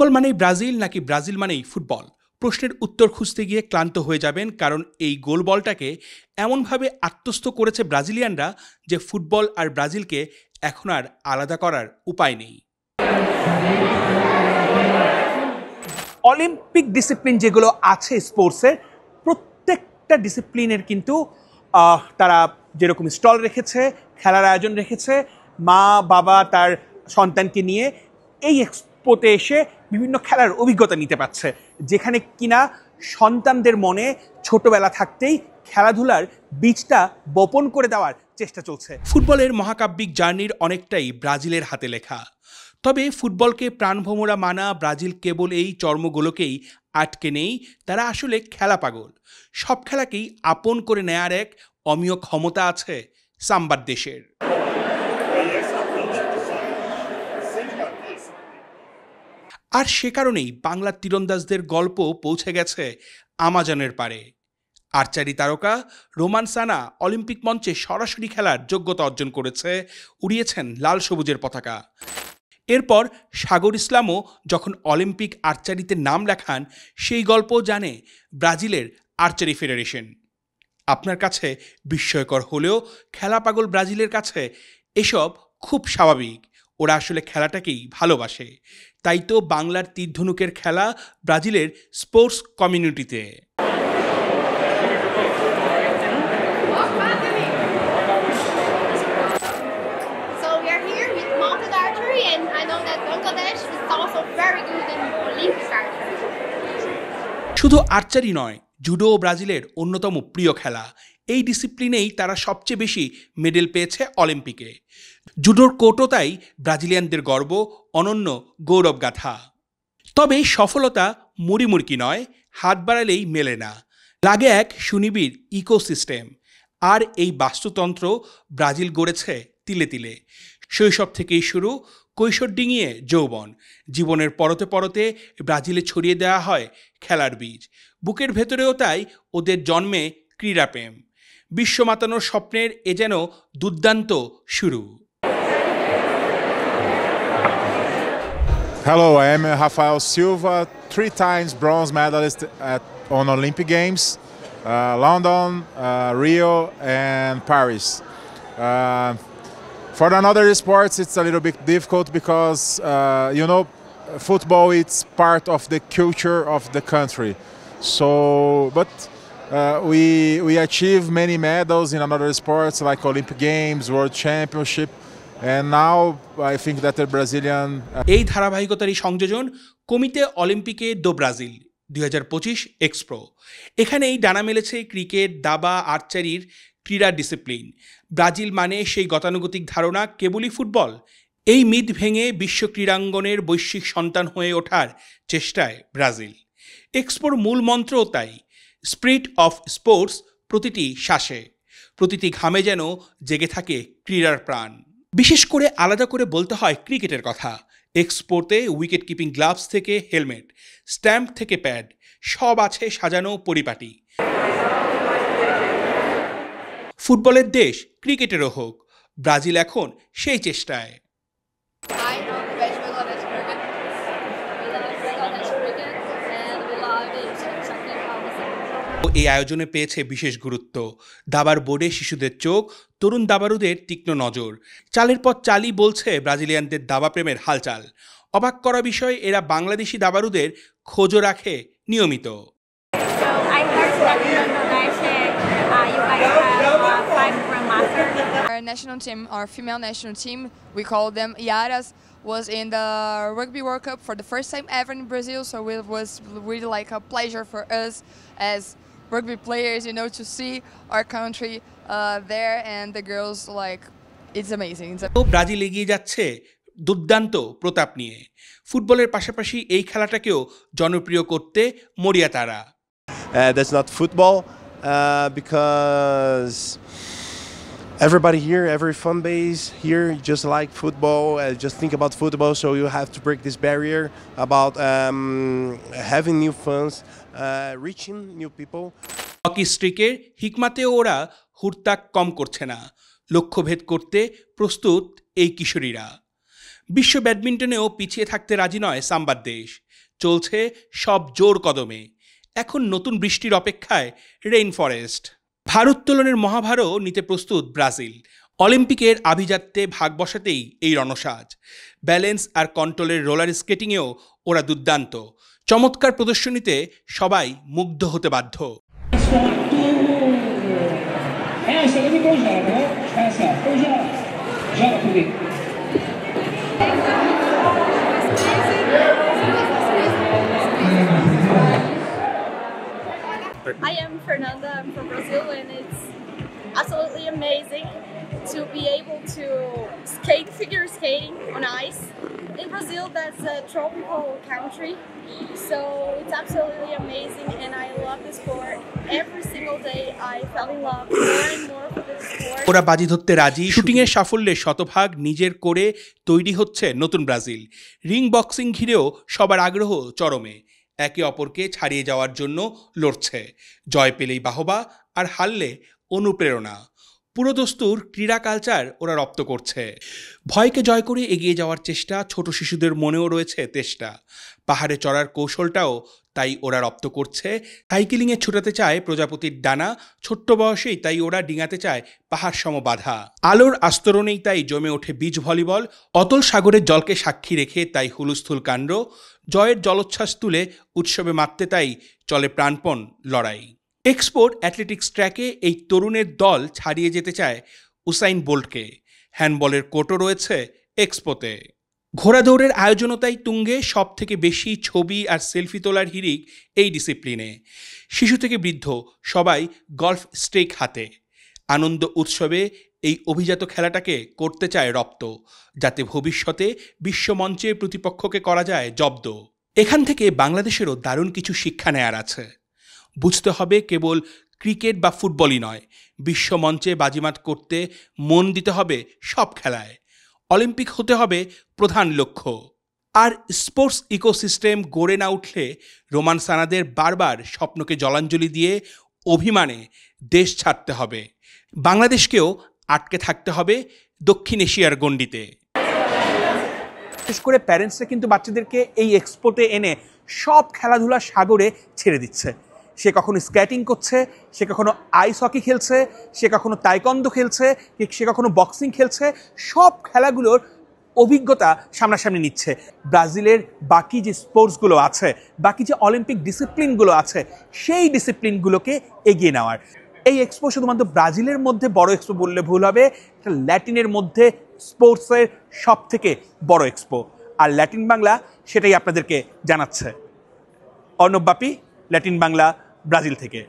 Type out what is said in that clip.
Football মানেই Brazil নাকি Brazil মানেই ফুটবল? প্রশ্নের উত্তর খুঁজতে গিয়ে ক্লান্ত হয়ে যাবেন, কারণ এই গোল বলটাকে এমনভাবে আত্মস্থ করেছে ব্রাজিলিয়ানরা যে ফুটবল আর ব্রাজিলকে এখন আর আলাদা করার উপায় নেই। অলিম্পিক ডিসিপ্লিন যেগুলো আছে স্পোর্টসে, প্রত্যেকটা ডিসিপ্লিনের কিন্তু তারা যেরকম স্টল রেখেছে, খেলার আয়োজন রেখেছে, মা বাবা তার সন্তানকে নিয়ে এই এক্সপোতে এসে বিভিন্ন খেলার অভিজ্ঞতা নিতে পারছে, যেখানে কিনা সন্তানদের মনে ছোটবেলা থাকতেই খেলাধুলার বীজটা বপন করে দেওয়ার চেষ্টা চলছে। ফুটবলের মহাকাব্যিক জার্নির অনেকটাই ব্রাজিলের হাতে লেখা। তবে ফুটবলকে প্রাণভোমরা মানা ব্রাজিল কেবল এই চর্মগুলোকেই আটকে নেই, তারা আসলে খেলা পাগল। সব খেলাকেই আপন করে নেয়ার এক অমীয় ক্ষমতা আছে সাম্বার দেশের। আর সে কারণেই বাংলার তীরন্দাজদের গল্প পৌঁছে গেছে আমাজনের পারে। আর্চারি তারকা রোমান সানা অলিম্পিক মঞ্চে সরাসরি খেলার যোগ্যতা অর্জন করেছে, উড়িয়েছেন লাল সবুজের পতাকা। এরপর সাগর ইসলামও যখন অলিম্পিক আর্চারিতে নাম লেখান, সেই গল্প জানে ব্রাজিলের আর্চারি ফেডারেশন। আপনার কাছে বিস্ময়কর হলেও খেলা পাগল ব্রাজিলের কাছে এসব খুব স্বাভাবিক। ওরা আসলে খেলাটাকেই ভালোবাসে। তাই তো বাংলার তীরধনুকের খেলা ব্রাজিলের স্পোর্টস কমিউনিটিতে। শুধু আর্চারি নয়, জুডো ব্রাজিলের অন্যতম প্রিয় খেলা। এই ডিসিপ্লিনেই তারা সবচেয়ে বেশি মেডেল পেয়েছে অলিম্পিকে। জুডোর কোর্টও তাই ব্রাজিলিয়ানদের গর্ব, অনন্য গৌরব গাথা। তবে সফলতা মুড়িমুড়কি নয়, হাত বাড়ালেই মেলে না, লাগে এক সুনিবিড় ইকোসিস্টেম। আর এই বাস্তুতন্ত্র ব্রাজিল গড়েছে তিলে তিলে। শৈশব থেকেই শুরু, কৈশোর ডিঙিয়ে যৌবন, জীবনের পরতে পরতে ব্রাজিলে ছড়িয়ে দেওয়া হয় খেলার বীজ। বুকের ভেতরেও তাই ওদের জন্মে ক্রীড়াপ্রেম। বিশ্ব মাতানোর স্বপ্নের এ যেন দুর্দান্ত শুরু। Hello, I am Rafael Silva, 3 times bronze medalist on Olympic Games, London, Rio and Paris. For another sports, it's a little bit difficult because, football it's part of the culture of the country. So, but we achieve many medals in another sports like Olympic Games, World Championship. And now I think that the Brazilian এই ধারাবাহিকতারই সংযোজন কমিতে অলিম্পিকে দো Brazil 2025 Expro. এখানেই ডানা মেলেছে cricket, দাবা, আর্চারির ক্রীড়া discipline. Brazil মানে সেই গতানুগতিক ধারণা কেবলই ফুটবল। এই মিথ ভেঙে বিশ্ব ক্রীড়াঙ্গনের বৈশ্বিক সন্তান হয়ে ওঠার চেষ্টায় ব্রাজিল। এক্সপোর মূল মন্ত্রও তাই, স্পিরিট অফ স্পোর্টস। প্রতিটি শ্বাসে, প্রতিটি ঘামে যেন জেগে থাকে ক্রীড়ার প্রাণ। বিশেষ করে আলাদা করে বলতে হয় ক্রিকেটের কথা। এক্সপোতে উইকেট কিপিং গ্লাভস থেকে হেলমেট, স্ট্যাম্প থেকে প্যাড, সব আছে সাজানো পরিপাটি। ফুটবলের দেশ, ক্রিকেটেরও হোক, ব্রাজিল এখন সেই চেষ্টায়। এই আয়োজনে পেয়েছে বিশেষ গুরুত্ব। দাবার বোর্ডে শিশুদের চোখ, তরুণ দাবারুদের তীক্ষ্ণ নজর। চালের পর চালই বলছে ব্রাজিলিয়ানদের দাবা প্রেমের হালচাল। অবাক করা বিষয়, এরা বাংলাদেশি দাবারুদের খোঁজও রাখে নিয়মিত। Our national team, our female national team, we call them Iaras, was in the Rugby World Cup for the first time ever in Brazil. So it was really like a pleasure for us as rugby players, to see our country there, and the girls, like, it's amazing. Brazil এগিয়ে যাচ্ছে দুর্দান্ত প্রতাপ নিয়ে। ফুটবলের পাশাপাশি এই খেলাটাকেও জনপ্রিয় করতে মরিয়া তারা। That's not football because everybody here, every fan base here just like football, just think about football, so you have to break this barrier about having new fans, reaching new people. Hockey স্ট্রিকের হিকমাতেও ওরা হুড়তাক কম করছে না। লক্ষ্যভেদ করতে প্রস্তুত এই কিশোরীরা। বিশ্ব ব্যাডমিন্টনেও পিছিয়ে থাকতে রাজি নয় সাম্বার দেশ। চলছে সব জোর কদমে। এখন নতুন বৃষ্টির অপেক্ষায় রেইন ফরেস্ট। ভারোত্তোলনের মহাভারও নিতে প্রস্তুত ব্রাজিল। অলিম্পিকের আভিজাত্যে ভাগ বসাতেই এই রণসাজ। ব্যালেন্স আর কন্ট্রোলের রোলার স্কেটিংয়েও ওরা দুর্দান্ত। চমৎকার প্রদর্শনীতে সবাই মুগ্ধ হতে বাধ্য। I am Fernanda, I'm from Brazil, and it's absolutely amazing to be able to skate figure skating on ice. In Brazil, that's a tropical country, so it's absolutely amazing, and I love the sport. Every single day I fell in love more and more with this sport. ওরা বাজি ধরতে রাজি। শুটিংয়ের সাফল্যে শতভাগ নিজের করে তৈরি হচ্ছে নতুন ব্রাজিল। রিং বক্সিং ঘিরেও সবার আগ্রহ চরমে। একে অপরকে ছাড়িয়ে যাওয়ার জন্য লড়ছে। জয় পেলেই বাহবা, আর হারলে অনুপ্রেরণা। পুরোদস্তুর ক্রীড়া কালচার ওরা রপ্ত করছে। ভয়কে জয় করে এগিয়ে যাওয়ার চেষ্টা, ছোট শিশুদের মনেও রয়েছে তেষ্টা। পাহাড়ে চড়ার কৌশলটাও তাই ওরা রপ্ত করছে। সাইকেলিংয়ে ছুটাতে চায় প্রজাপতির ডানা, ছোট্ট বয়সেই তাই ওরা ডিঙাতে চায় পাহাড় সম বাধা। আলোর আস্তরণেই তাই জমে ওঠে বিচ ভলিবল। অতল সাগরের জলকে সাক্ষী রেখে তাই হুলস্থুল কাণ্ড। জয়ের জলোচ্ছ্বাস তুলে উৎসবে মাততে তাই চলে প্রাণপণ লড়াই। এক্সপোর্ট অ্যাথলেটিক্স ট্র্যাকে এই তরুণের দল ছাড়িয়ে যেতে চায় উসাইন বোল্টকে। হ্যান্ডবলের কোর্টও রয়েছে এক্সপোতে। ঘোড়া দৌড়ের আয়োজনও তাই তুঙ্গে। সব থেকে বেশি ছবি আর সেলফি তোলার হিড়িক এই ডিসিপ্লিনে। শিশু থেকে বৃদ্ধ সবাই গলফ স্টেক হাতে। আনন্দ উৎসবে এই অভিজাত খেলাটাকে করতে চায় রপ্ত, যাতে ভবিষ্যতে বিশ্বমঞ্চে প্রতিপক্ষকে করা যায় জব্দ। এখান থেকে বাংলাদেশেরও দারুণ কিছু শিক্ষা নেয়ার আছে। বুঝতে হবে কেবল ক্রিকেট বা ফুটবলই নয়, বিশ্বমঞ্চে বাজিমাত করতে মন দিতে হবে সব খেলায়। অলিম্পিক হতে হবে প্রধান লক্ষ্য। আর স্পোর্টস ইকোসিস্টেম গড়ে না উঠলে রোমান সানাদের বারবার স্বপ্নকে জলাঞ্জলি দিয়ে অভিমানে দেশ ছাড়তে হবে। বাংলাদেশকেও আটকে থাকতে হবে দক্ষিণ এশিয়ার গণ্ডিতে। বিশেষ করে প্যারেন্টসরা কিন্তু বাচ্চাদেরকে এই এক্সপোতে এনে সব খেলাধুলার সাগরে ছেড়ে দিচ্ছে। সে কখনো স্কেটিং করছে, সে কখনো আইস হকি খেলছে, সে কখনো তাইকোয়ান্দো খেলছে, সে কখনো বক্সিং খেলছে। সব খেলাগুলোর অভিজ্ঞতা সামনাসামনি নিচ্ছে। ব্রাজিলের বাকি যে স্পোর্টসগুলো আছে, বাকি যে অলিম্পিক ডিসিপ্লিনগুলো আছে, সেই ডিসিপ্লিনগুলোকে এগিয়ে নেওয়ার। এই এক্সপো শুধুমাত্র ব্রাজিলের মধ্যে বড় এক্সপো বললে ভুল হবে, ল্যাটিনের মধ্যে স্পোর্টসের সব থেকে বড় এক্সপো। আর ল্যাটিন বাংলা সেটাই আপনাদেরকে জানাচ্ছে। অর্ণব বাপি, ল্যাটিন বাংলা, ব্রাজিল থেকে।